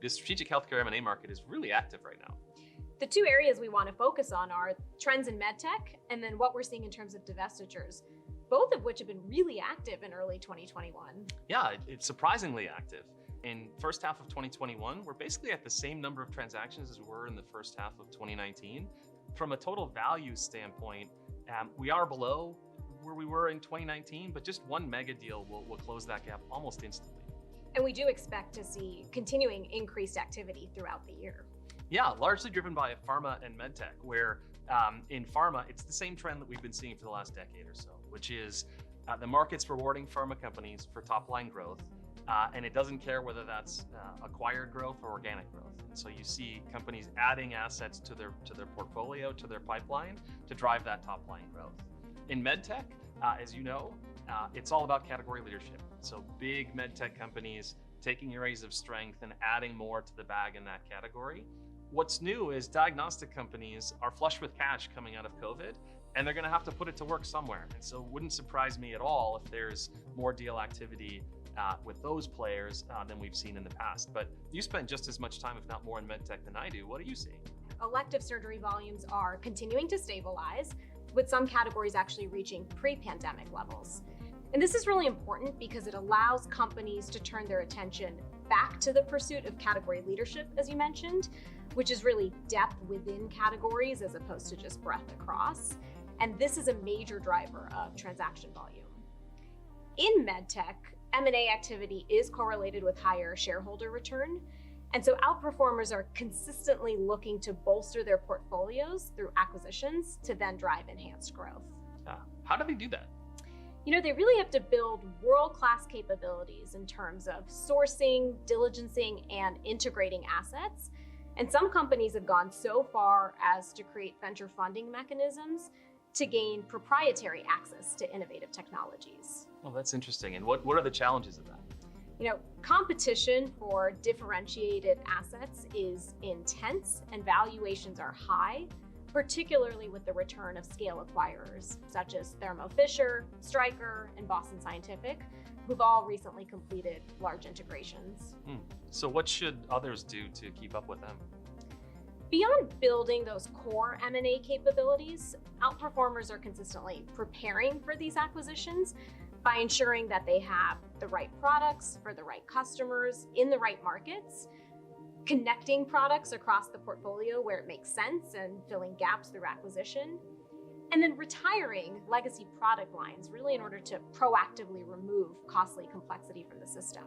the strategic healthcare M&A market is really active right now. The two areas we want to focus on are trends in medtech and then what we're seeing in terms of divestitures, both of which have been really active in early 2021. Yeah, it's surprisingly active. In first half of 2021, we're basically at the same number of transactions as we were in the first half of 2019. From a total value standpoint, we are below where we were in 2019, but just one mega deal will close that gap almost instantly. And we do expect to see continuing increased activity throughout the year. Yeah, largely driven by pharma and medtech, where in pharma, it's the same trend that we've been seeing for the last decade or so, which is the market's rewarding pharma companies for top line growth, and it doesn't care whether that's acquired growth or organic growth. And so you see companies adding assets to their portfolio, to their pipeline, to drive that top line growth. In medtech, as you know, it's all about category leadership. So big medtech companies taking areas of strength and adding more to the bag in that category. What's new is diagnostic companies are flush with cash coming out of COVID, and they're going to have to put it to work somewhere. And so it wouldn't surprise me at all if there's more deal activity with those players than we've seen in the past. But you spend just as much time, if not more, in medtech than I do. What are you seeing? Elective surgery volumes are continuing to stabilize, with some categories actually reaching pre-pandemic levels. And this is really important because it allows companies to turn their attention back to the pursuit of category leadership, as you mentioned, which is really depth within categories as opposed to just breadth across. And this is a major driver of transaction volume. In medtech, M&A activity is correlated with higher shareholder return. And so outperformers are consistently looking to bolster their portfolios through acquisitions to then drive enhanced growth. How do they do that? They really have to build world-class capabilities in terms of sourcing, diligencing, and integrating assets. And some companies have gone so far as to create venture funding mechanisms to gain proprietary access to innovative technologies. Well, that's interesting. And what are the challenges of that? Competition for differentiated assets is intense and valuations are high, particularly with the return of scale acquirers such as Thermo Fisher, Stryker, and Boston Scientific, who've all recently completed large integrations. So what should others do to keep up with them? Beyond building those core M&A capabilities, outperformers are consistently preparing for these acquisitions by ensuring that they have the right products for the right customers in the right markets, connecting products across the portfolio where it makes sense and filling gaps through acquisition, and then retiring legacy product lines really in order to proactively remove costly complexity from the system.